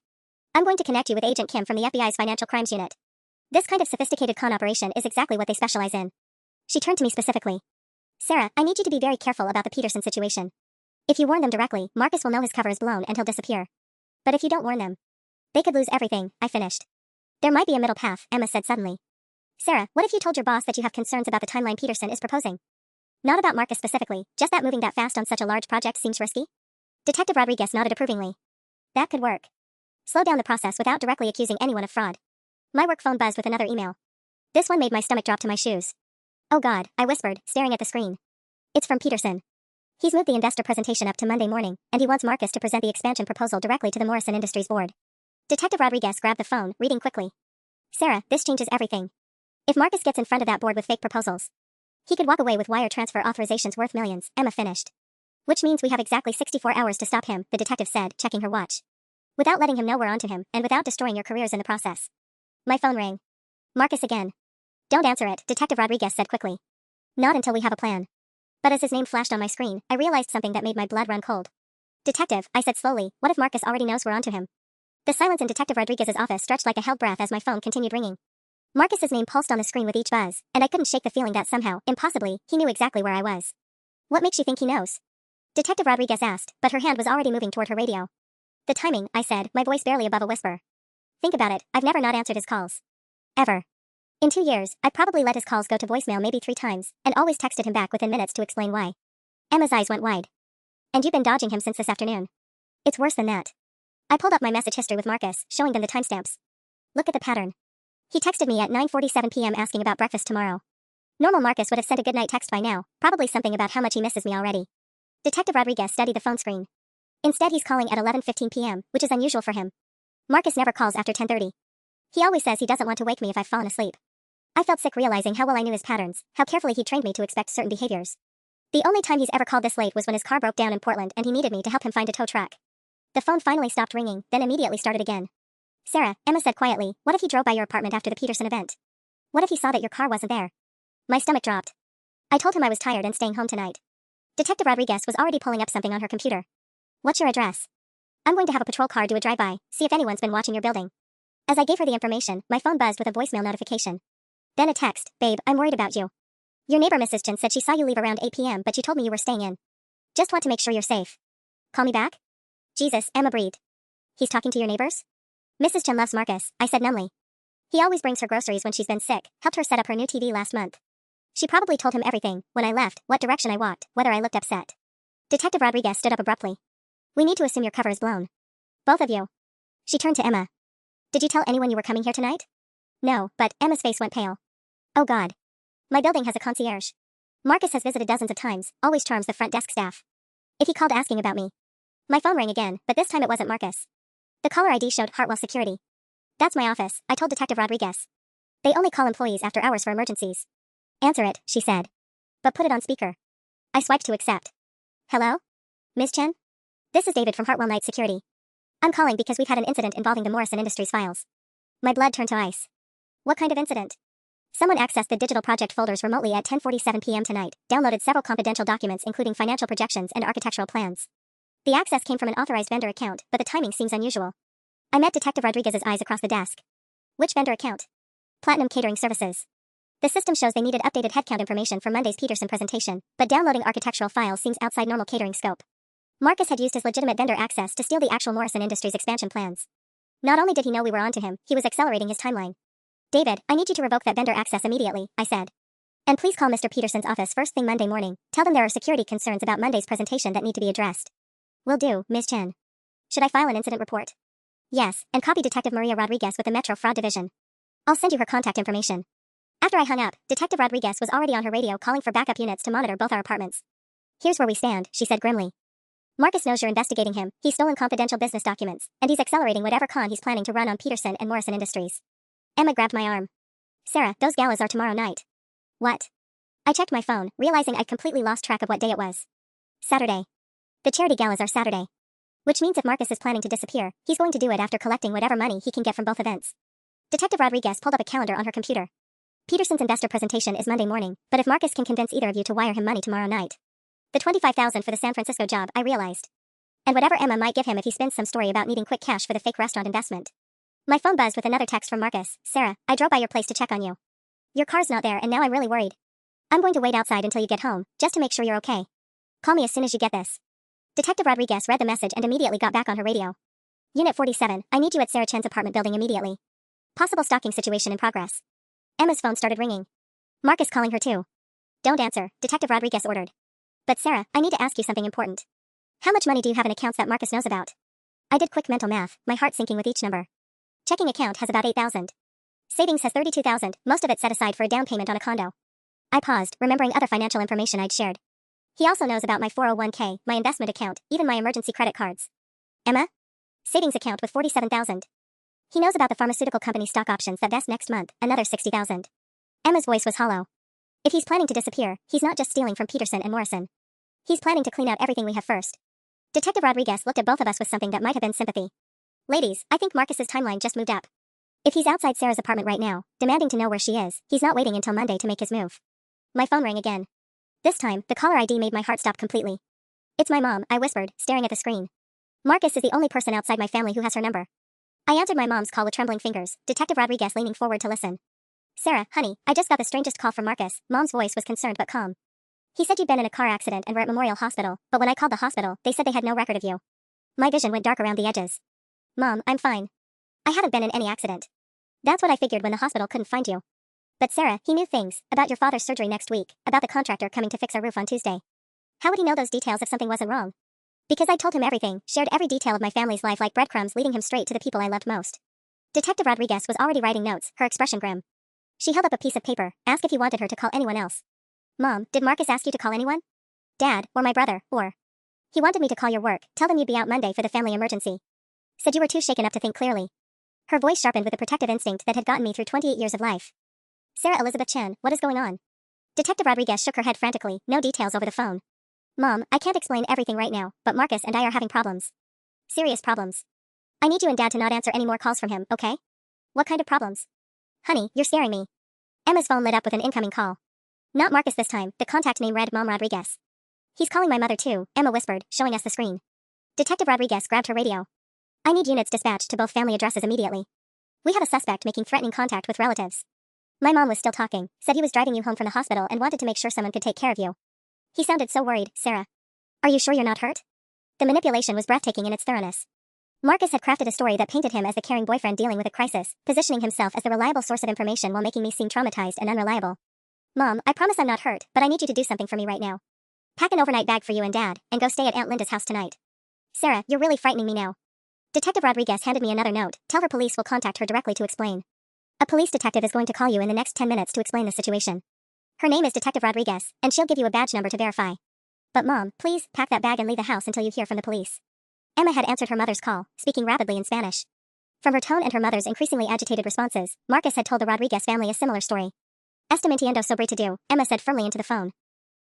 Speaker 1: I'm going to connect you with Agent Kim from the FBI's Financial Crimes Unit. This kind of sophisticated con operation is exactly what they specialize in. She turned to me specifically. Sarah, I need you to be very careful about the Peterson situation. If you warn them directly, Marcus will know his cover is blown and he'll disappear. But if you don't warn them, they could lose everything, I finished. There might be a middle path, Emma said suddenly. Sarah, what if you told your boss that you have concerns about the timeline Peterson is proposing? Not about Marcus specifically, just that moving that fast on such a large project seems risky? Detective Rodriguez nodded approvingly. That could work. Slow down the process without directly accusing anyone of fraud. My work phone buzzed with another email. This one made my stomach drop to my shoes. Oh God, I whispered, staring at the screen. It's from Peterson. He's moved the investor presentation up to Monday morning, and he wants Marcus to present the expansion proposal directly to the Morrison Industries board. Detective Rodriguez grabbed the phone, reading quickly. Sarah, this changes everything. If Marcus gets in front of that board with fake proposals, he could walk away with wire transfer authorizations worth millions, Emma finished. Which means we have exactly 64 hours to stop him, the detective said, checking her watch. Without letting him know we're onto him, and without destroying your careers in the process. My phone rang. Marcus again. Don't answer it, Detective Rodriguez said quickly. Not until we have a plan. But as his name flashed on my screen, I realized something that made my blood run cold. Detective, I said slowly, what if Marcus already knows we're onto him? The silence in Detective Rodriguez's office stretched like a held breath as my phone continued ringing. Marcus's name pulsed on the screen with each buzz, and I couldn't shake the feeling that somehow, impossibly, he knew exactly where I was. What makes you think he knows? Detective Rodriguez asked, but her hand was already moving toward her radio. The timing, I said, my voice barely above a whisper. Think about it, I've never not answered his calls. Ever. In 2 years, I probably let his calls go to voicemail maybe 3 times, and always texted him back within minutes to explain why. Emma's eyes went wide. And you've been dodging him since this afternoon. It's worse than that. I pulled up my message history with Marcus, showing them the timestamps. Look at the pattern. He texted me at 9:47 p.m. asking about breakfast tomorrow. Normal Marcus would have sent a goodnight text by now, probably something about how much he misses me already. Detective Rodriguez studied the phone screen. Instead he's calling at 11:15 p.m., which is unusual for him. Marcus never calls after 10:30. He always says he doesn't want to wake me if I've fallen asleep. I felt sick realizing how well I knew his patterns, how carefully he trained me to expect certain behaviors. The only time he's ever called this late was when his car broke down in Portland and he needed me to help him find a tow truck. The phone finally stopped ringing, then immediately started again. Sarah, Emma said quietly, what if he drove by your apartment after the Peterson event? What if he saw that your car wasn't there? My stomach dropped. I told him I was tired and staying home tonight. Detective Rodriguez was already pulling up something on her computer. What's your address? I'm going to have a patrol car do a drive-by, see if anyone's been watching your building. As I gave her the information, my phone buzzed with a voicemail notification. Then a text, babe, I'm worried about you. Your neighbor Mrs. Chen said she saw you leave around 8 p.m. but you told me you were staying in. Just want to make sure you're safe. Call me back? Jesus, Emma breathed. He's talking to your neighbors? Mrs. Chen loves Marcus, I said numbly. He always brings her groceries when she's been sick, helped her set up her new TV last month. She probably told him everything, when I left, what direction I walked, whether I looked upset. Detective Rodriguez stood up abruptly. We need to assume your cover is blown. Both of you. She turned to Emma. Did you tell anyone you were coming here tonight? No, but Emma's face went pale. Oh God. My building has a concierge. Marcus has visited dozens of times, always charms the front desk staff. If he called asking about me. My phone rang again, but this time it wasn't Marcus. The caller ID showed Hartwell Security. That's my office, I told Detective Rodriguez. They only call employees after hours for emergencies. Answer it, she said. But put it on speaker. I swiped to accept. Hello? Ms. Chen? This is David from Hartwell Night Security. I'm calling because we've had an incident involving the Morrison Industries files. My blood turned to ice. What kind of incident? Someone accessed the digital project folders remotely at 10:47 p.m. tonight, downloaded several confidential documents including financial projections and architectural plans. The access came from an authorized vendor account, but the timing seems unusual. I met Detective Rodriguez's eyes across the desk. Which vendor account? Platinum Catering Services. The system shows they needed updated headcount information for Monday's Peterson presentation, but downloading architectural files seems outside normal catering scope. Marcus had used his legitimate vendor access to steal the actual Morrison Industries expansion plans. Not only did he know we were onto him, he was accelerating his timeline. David, I need you to revoke that vendor access immediately, I said. And please call Mr. Peterson's office first thing Monday morning. Tell them there are security concerns about Monday's presentation that need to be addressed. Will do, Ms. Chen. Should I file an incident report? Yes, and copy Detective Maria Rodriguez with the Metro Fraud Division. I'll send you her contact information. After I hung up, Detective Rodriguez was already on her radio calling for backup units to monitor both our apartments. Here's where we stand, she said grimly. Marcus knows you're investigating him, he's stolen confidential business documents, and he's accelerating whatever con he's planning to run on Peterson and Morrison Industries. Emma grabbed my arm. Sarah, those galas are tomorrow night. What? I checked my phone, realizing I'd completely lost track of what day it was. Saturday. The charity galas are Saturday. Which means if Marcus is planning to disappear, he's going to do it after collecting whatever money he can get from both events. Detective Rodriguez pulled up a calendar on her computer. Peterson's investor presentation is Monday morning, but if Marcus can convince either of you to wire him money tomorrow night. The $25,000 for the San Francisco job, I realized. And whatever Emma might give him if he spins some story about needing quick cash for the fake restaurant investment. My phone buzzed with another text from Marcus. Sarah, I drove by your place to check on you. Your car's not there and now I'm really worried. I'm going to wait outside until you get home, just to make sure you're okay. Call me as soon as you get this. Detective Rodriguez read the message and immediately got back on her radio. Unit 47, I need you at Sarah Chen's apartment building immediately. Possible stalking situation in progress. Emma's phone started ringing. Marcus calling her too. Don't answer, Detective Rodriguez ordered. But Sarah, I need to ask you something important. How much money do you have in accounts that Marcus knows about? I did quick mental math, my heart sinking with each number. Checking account has about 8,000. Savings has 32,000, most of it set aside for a down payment on a condo. I paused, remembering other financial information I'd shared. He also knows about my 401k, my investment account, even my emergency credit cards. Emma? Savings account with 47,000. He knows about the pharmaceutical company stock options that vest next month, another 60,000. Emma's voice was hollow. If he's planning to disappear, he's not just stealing from Peterson and Morrison. He's planning to clean out everything we have first. Detective Rodriguez looked at both of us with something that might have been sympathy. Ladies, I think Marcus's timeline just moved up. If he's outside Sarah's apartment right now, demanding to know where she is, he's not waiting until Monday to make his move. My phone rang again. This time, the caller ID made my heart stop completely. It's my mom, I whispered, staring at the screen. Marcus is the only person outside my family who has her number. I answered my mom's call with trembling fingers, Detective Rodriguez leaning forward to listen. Sarah, honey, I just got the strangest call from Marcus. Mom's voice was concerned but calm. He said you'd been in a car accident and were at Memorial Hospital, but when I called the hospital, they said they had no record of you. My vision went dark around the edges. Mom, I'm fine. I haven't been in any accident. That's what I figured when the hospital couldn't find you. But Sarah, he knew things, about your father's surgery next week, about the contractor coming to fix our roof on Tuesday. How would he know those details if something wasn't wrong? Because I told him everything, shared every detail of my family's life like breadcrumbs leading him straight to the people I loved most. Detective Rodriguez was already writing notes, her expression grim. She held up a piece of paper, asked if he wanted her to call anyone else. Mom, did Marcus ask you to call anyone? Dad, or my brother, or... He wanted me to call your work, tell them you'd be out Monday for the family emergency. Said you were too shaken up to think clearly. Her voice sharpened with the protective instinct that had gotten me through 28 years of life. Sarah Elizabeth Chen, what is going on? Detective Rodriguez shook her head frantically, no details over the phone. Mom, I can't explain everything right now, but Marcus and I are having problems. Serious problems. I need you and Dad to not answer any more calls from him, okay? What kind of problems? Honey, you're scaring me. Emma's phone lit up with an incoming call. Not Marcus this time, the contact name read Mom Rodriguez. He's calling my mother too, Emma whispered, showing us the screen. Detective Rodriguez grabbed her radio. I need units dispatched to both family addresses immediately. We have a suspect making threatening contact with relatives. My mom was still talking, said he was driving you home from the hospital and wanted to make sure someone could take care of you. He sounded so worried, Sarah. Are you sure you're not hurt? The manipulation was breathtaking in its thoroughness. Marcus had crafted a story that painted him as the caring boyfriend dealing with a crisis, positioning himself as the reliable source of information while making me seem traumatized and unreliable. Mom, I promise I'm not hurt, but I need you to do something for me right now. Pack an overnight bag for you and Dad, and go stay at Aunt Linda's house tonight. Sarah, you're really frightening me now. Detective Rodriguez handed me another note. Tell her police will contact her directly to explain. A police detective is going to call you in the next 10 minutes to explain the situation. Her name is Detective Rodriguez, and she'll give you a badge number to verify. But Mom, please, pack that bag and leave the house until you hear from the police. Emma had answered her mother's call, speaking rapidly in Spanish. From her tone and her mother's increasingly agitated responses, Marcus had told the Rodriguez family a similar story. Esta mintiendo sobre todo, Emma said firmly into the phone.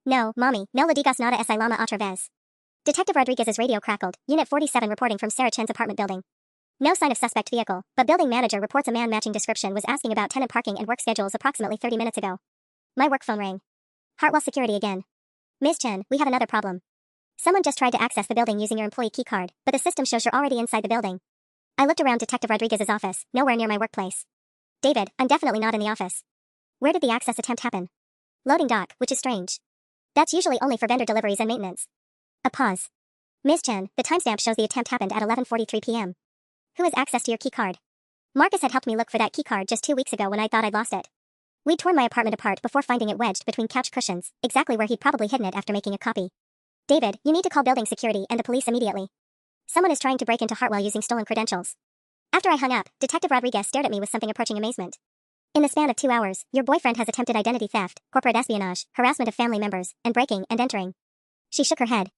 Speaker 1: No, Mommy, no le digas nada esa llama otra vez. Detective Rodriguez's radio crackled, Unit 47 reporting from Sarah Chen's apartment building. No sign of suspect vehicle, but building manager reports a man matching description was asking about tenant parking and work schedules approximately 30 minutes ago. My work phone rang. Hartwell Security again. Ms. Chen, we have another problem. Someone just tried to access the building using your employee keycard, but the system shows you're already inside the building. I looked around Detective Rodriguez's office, nowhere near my workplace. David, I'm definitely not in the office. Where did the access attempt happen? Loading dock, which is strange. That's usually only for vendor deliveries and maintenance. A pause. Ms. Chen, the timestamp shows the attempt happened at 11:43 p.m. Who has access to your keycard? Marcus had helped me look for that keycard just 2 weeks ago when I thought I'd lost it. We'd torn my apartment apart before finding it wedged between couch cushions, exactly where he'd probably hidden it after making a copy. David, you need to call building security and the police immediately. Someone is trying to break into Hartwell using stolen credentials. After I hung up, Detective Rodriguez stared at me with something approaching amazement. In the span of 2 hours, your boyfriend has attempted identity theft, corporate espionage, harassment of family members, and breaking and entering. She shook her head.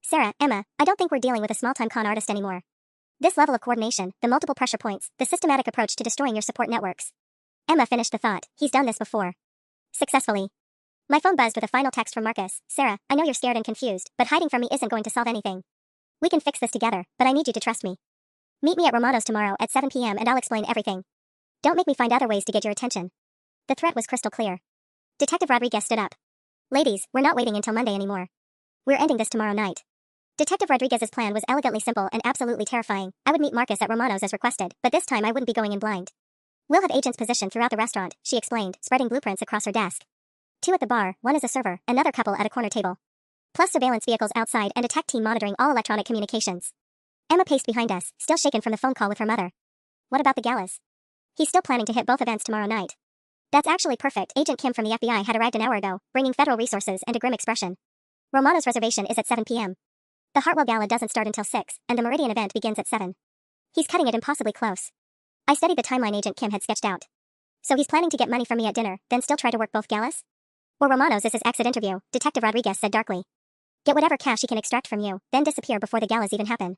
Speaker 1: Sarah, Emma, I don't think we're dealing with a small-time con artist anymore. This level of coordination, the multiple pressure points, the systematic approach to destroying your support networks. Emma finished the thought. He's done this before. Successfully. My phone buzzed with a final text from Marcus. Sarah, I know you're scared and confused, but hiding from me isn't going to solve anything. We can fix this together, but I need you to trust me. Meet me at Romano's tomorrow at 7 p.m. and I'll explain everything. Don't make me find other ways to get your attention. The threat was crystal clear. Detective Rodriguez stood up. Ladies, we're not waiting until Monday anymore. We're ending this tomorrow night. Detective Rodriguez's plan was elegantly simple and absolutely terrifying. I would meet Marcus at Romano's as requested, but this time I wouldn't be going in blind. We'll have agents positioned throughout the restaurant, she explained, spreading blueprints across her desk. 2 at the bar, 1 as a server, another couple at a corner table. Plus surveillance vehicles outside and a tech team monitoring all electronic communications. Emma paced behind us, still shaken from the phone call with her mother. What about the galas? He's still planning to hit both events tomorrow night. That's actually perfect. Agent Kim from the FBI had arrived an hour ago, bringing federal resources and a grim expression. Romano's reservation is at 7 p.m. The Hartwell Gala doesn't start until 6, and the Meridian event begins at 7. He's cutting it impossibly close. I studied the timeline Agent Kim had sketched out. So he's planning to get money from me at dinner, then still try to work both galas? Or Romano's is his exit interview, Detective Rodriguez said darkly. Get whatever cash he can extract from you, then disappear before the galas even happen.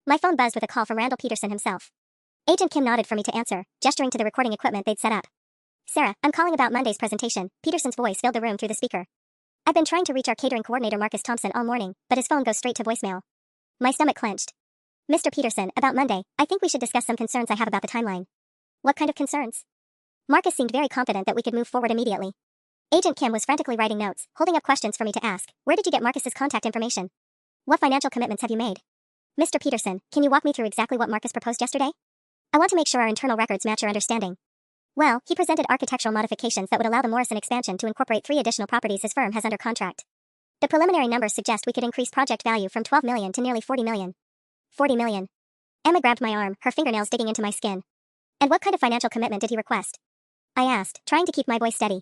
Speaker 1: My phone buzzed with a call from Randall Peterson himself. Agent Kim nodded for me to answer, gesturing to the recording equipment they'd set up. Sarah, I'm calling about Monday's presentation. Peterson's voice filled the room through the speaker. I've been trying to reach our catering coordinator Marcus Thompson all morning, but his phone goes straight to voicemail. My stomach clenched. Mr. Peterson, about Monday, I think we should discuss some concerns I have about the timeline. What kind of concerns? Marcus seemed very confident that we could move forward immediately. Agent Kim was frantically writing notes, holding up questions for me to ask. Where did you get Marcus's contact information? What financial commitments have you made? Mr. Peterson, can you walk me through exactly what Marcus proposed yesterday? I want to make sure our internal records match your understanding. Well, he presented architectural modifications that would allow the Morrison expansion to incorporate 3 additional properties his firm has under contract. The preliminary numbers suggest we could increase project value from 12 million to nearly 40 million. 40 million. Emma grabbed my arm, her fingernails digging into my skin. And what kind of financial commitment did he request? I asked, trying to keep my voice steady.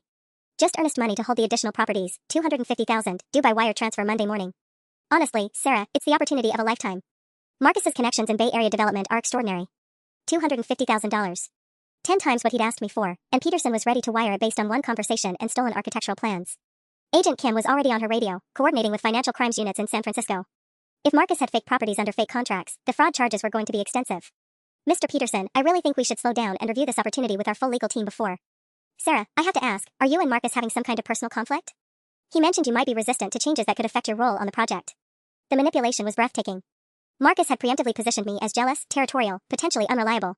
Speaker 1: Just earnest money to hold the additional properties, $250,000, due by wire transfer Monday morning. Honestly, Sarah, it's the opportunity of a lifetime. Marcus's connections in Bay Area development are extraordinary. $250,000. 10 times what he'd asked me for, and Peterson was ready to wire it based on one conversation and stolen architectural plans. Agent Kim was already on her radio, coordinating with financial crimes units in San Francisco. If Marcus had fake properties under fake contracts, the fraud charges were going to be extensive. Mr. Peterson, I really think we should slow down and review this opportunity with our full legal team before. Sarah, I have to ask, are you and Marcus having some kind of personal conflict? He mentioned you might be resistant to changes that could affect your role on the project. The manipulation was breathtaking. Marcus had preemptively positioned me as jealous, territorial, potentially unreliable.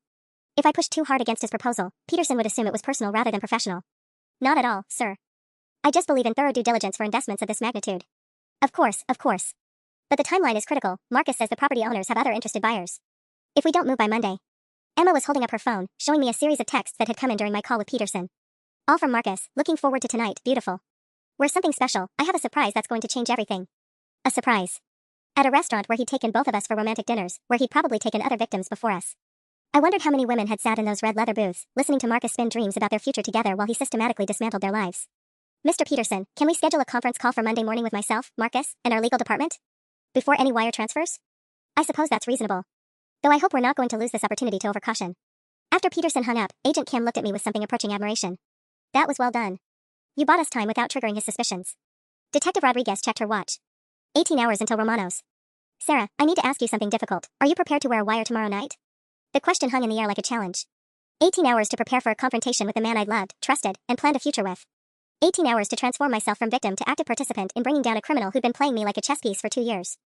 Speaker 1: If I pushed too hard against his proposal, Peterson would assume it was personal rather than professional. Not at all, sir. I just believe in thorough due diligence for investments of this magnitude. Of course. But the timeline is critical. Marcus says the property owners have other interested buyers. If we don't move by Monday. Emma was holding up her phone, showing me a series of texts that had come in during my call with Peterson. All from Marcus, looking forward to tonight, beautiful. We're something special, I have a surprise that's going to change everything. A surprise. At a restaurant where he'd taken both of us for romantic dinners, where he'd probably taken other victims before us. I wondered how many women had sat in those red leather booths, listening to Marcus spin dreams about their future together while he systematically dismantled their lives. Mr. Peterson, can we schedule a conference call for Monday morning with myself, Marcus, and our legal department? Before any wire transfers? I suppose that's reasonable. Though I hope we're not going to lose this opportunity to overcaution. After Peterson hung up, Agent Kim looked at me with something approaching admiration. That was well done. You bought us time without triggering his suspicions. Detective Rodriguez checked her watch. 18 hours until Romano's. Sarah, I need to ask you something difficult. Are you prepared to wear a wire tomorrow night? The question hung in the air like a challenge. 18 hours to prepare for a confrontation with the man I'd loved, trusted, and planned a future with. 18 hours to transform myself from victim to active participant in bringing down a criminal who'd been playing me like a chess piece for 2 years.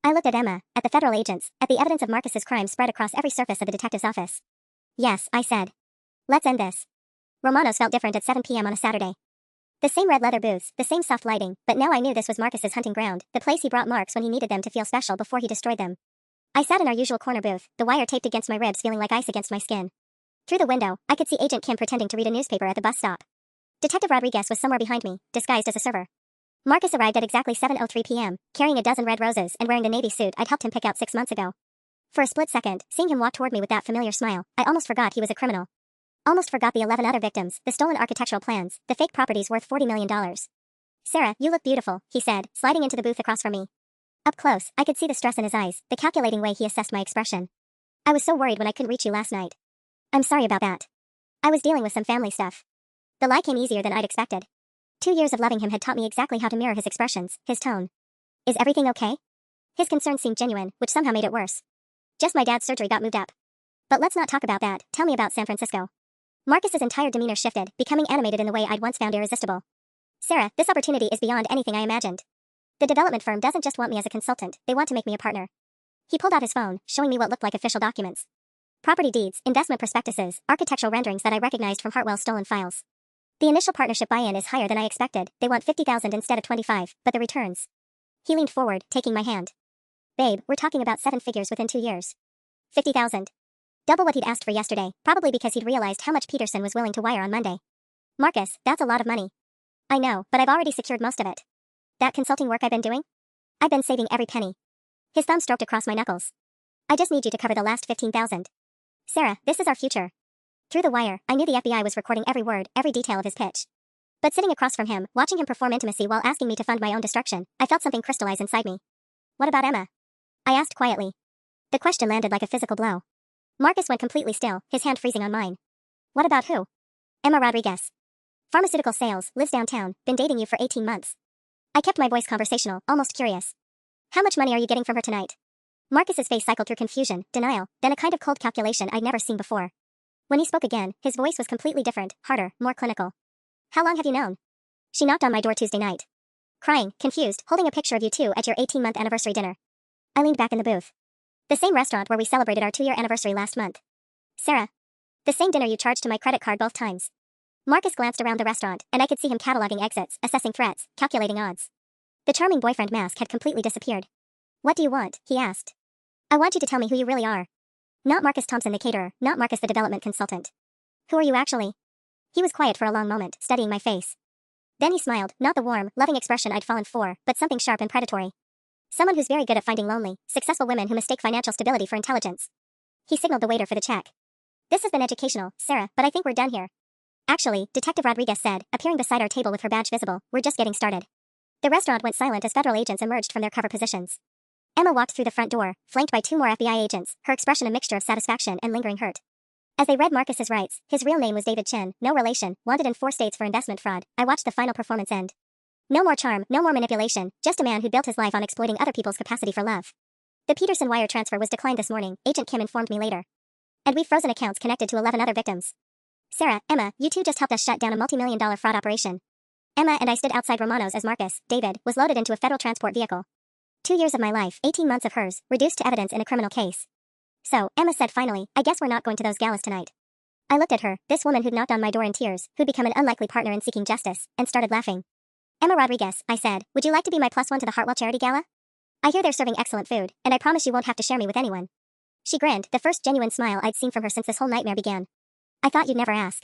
Speaker 1: I looked at Emma, at the federal agents, at the evidence of Marcus's crime spread across every surface of the detective's office. Yes, I said. Let's end this. Romano's felt different at 7 p.m. on a Saturday. The same red leather booths, the same soft lighting, but now I knew this was Marcus's hunting ground, the place he brought Marks when he needed them to feel special before he destroyed them. I sat in our usual corner booth, the wire taped against my ribs feeling like ice against my skin. Through the window, I could see Agent Kim pretending to read a newspaper at the bus stop. Detective Rodriguez was somewhere behind me, disguised as a server. Marcus arrived at exactly 7:03 p.m., carrying a dozen red roses and wearing the navy suit I'd helped him pick out 6 months ago. For a split second, seeing him walk toward me with that familiar smile, I almost forgot he was a criminal. Almost forgot the 11 other victims, the stolen architectural plans, the fake properties worth $40 million. "Sarah, you look beautiful," he said, sliding into the booth across from me. Up close, I could see the stress in his eyes, the calculating way he assessed my expression. "I was so worried when I couldn't reach you last night." "I'm sorry about that. I was dealing with some family stuff." The lie came easier than I'd expected. 2 years of loving him had taught me exactly how to mirror his expressions, his tone. "Is everything okay?" His concern seemed genuine, which somehow made it worse. "Just my dad's surgery got moved up. But let's not talk about that, tell me about San Francisco." Marcus's entire demeanor shifted, becoming animated in the way I'd once found irresistible. "Sarah, this opportunity is beyond anything I imagined. The development firm doesn't just want me as a consultant, they want to make me a partner." He pulled out his phone, showing me what looked like official documents. Property deeds, investment prospectuses, architectural renderings that I recognized from Hartwell's stolen files. "The initial partnership buy-in is higher than I expected, they want $50,000 instead of $25, but the returns." He leaned forward, taking my hand. "Babe, we're talking about 7 figures within 2 years. 50,000. Double what he'd asked for yesterday, probably because he'd realized how much Peterson was willing to wire on Monday. "Marcus, that's a lot of money." "I know, but I've already secured most of it." "That consulting work I've been doing?" "I've been saving every penny." His thumb stroked across my knuckles. "I just need you to cover the last 15,000. Sarah, this is our future." Through the wire, I knew the FBI was recording every word, every detail of his pitch. But sitting across from him, watching him perform intimacy while asking me to fund my own destruction, I felt something crystallize inside me. "What about Emma?" I asked quietly. The question landed like a physical blow. Marcus went completely still, his hand freezing on mine. "What about who?" "Emma Rodriguez. Pharmaceutical sales, lives downtown, been dating you for 18 months. I kept my voice conversational, almost curious. "How much money are you getting from her tonight?" Marcus's face cycled through confusion, denial, then a kind of cold calculation I'd never seen before. When he spoke again, his voice was completely different, harder, more clinical. "How long have you known?" "She knocked on my door Tuesday night. Crying, confused, holding a picture of you two at your 18-month anniversary dinner." I leaned back in the booth. "The same restaurant where we celebrated our 2-year anniversary last month." "Sarah. The same dinner you charged to my credit card both times." Marcus glanced around the restaurant, and I could see him cataloging exits, assessing threats, calculating odds. The charming boyfriend mask had completely disappeared. "What do you want?" he asked. "I want you to tell me who you really are. Not Marcus Thompson the caterer, not Marcus the development consultant. Who are you actually?" He was quiet for a long moment, studying my face. Then he smiled, not the warm, loving expression I'd fallen for, but something sharp and predatory. "Someone who's very good at finding lonely, successful women who mistake financial stability for intelligence." He signaled the waiter for the check. "This has been educational, Sarah, but I think we're done here." "Actually," Detective Rodriguez said, appearing beside our table with her badge visible, "we're just getting started." The restaurant went silent as federal agents emerged from their cover positions. Emma walked through the front door, flanked by 2 more FBI agents, her expression a mixture of satisfaction and lingering hurt. As they read Marcus's rights, his real name was David Chin, no relation, wanted in 4 states for investment fraud, I watched the final performance end. No more charm, no more manipulation, just a man who built his life on exploiting other people's capacity for love. "The Peterson wire transfer was declined this morning," Agent Kim informed me later. "And we've frozen accounts connected to 11 other victims." "Sarah, Emma, you two just helped us shut down a multi-million-dollar fraud operation." Emma and I stood outside Romano's as Marcus, David, was loaded into a federal transport vehicle. 2 years of my life, 18 months of hers, reduced to evidence in a criminal case. "So," Emma said finally, "I guess we're not going to those galas tonight." I looked at her, this woman who'd knocked on my door in tears, who'd become an unlikely partner in seeking justice, and started laughing. "Emma Rodriguez," I said, "would you like to be my +1 to the Hartwell Charity Gala? I hear they're serving excellent food, and I promise you won't have to share me with anyone." She grinned, the first genuine smile I'd seen from her since this whole nightmare began. "I thought you'd never ask."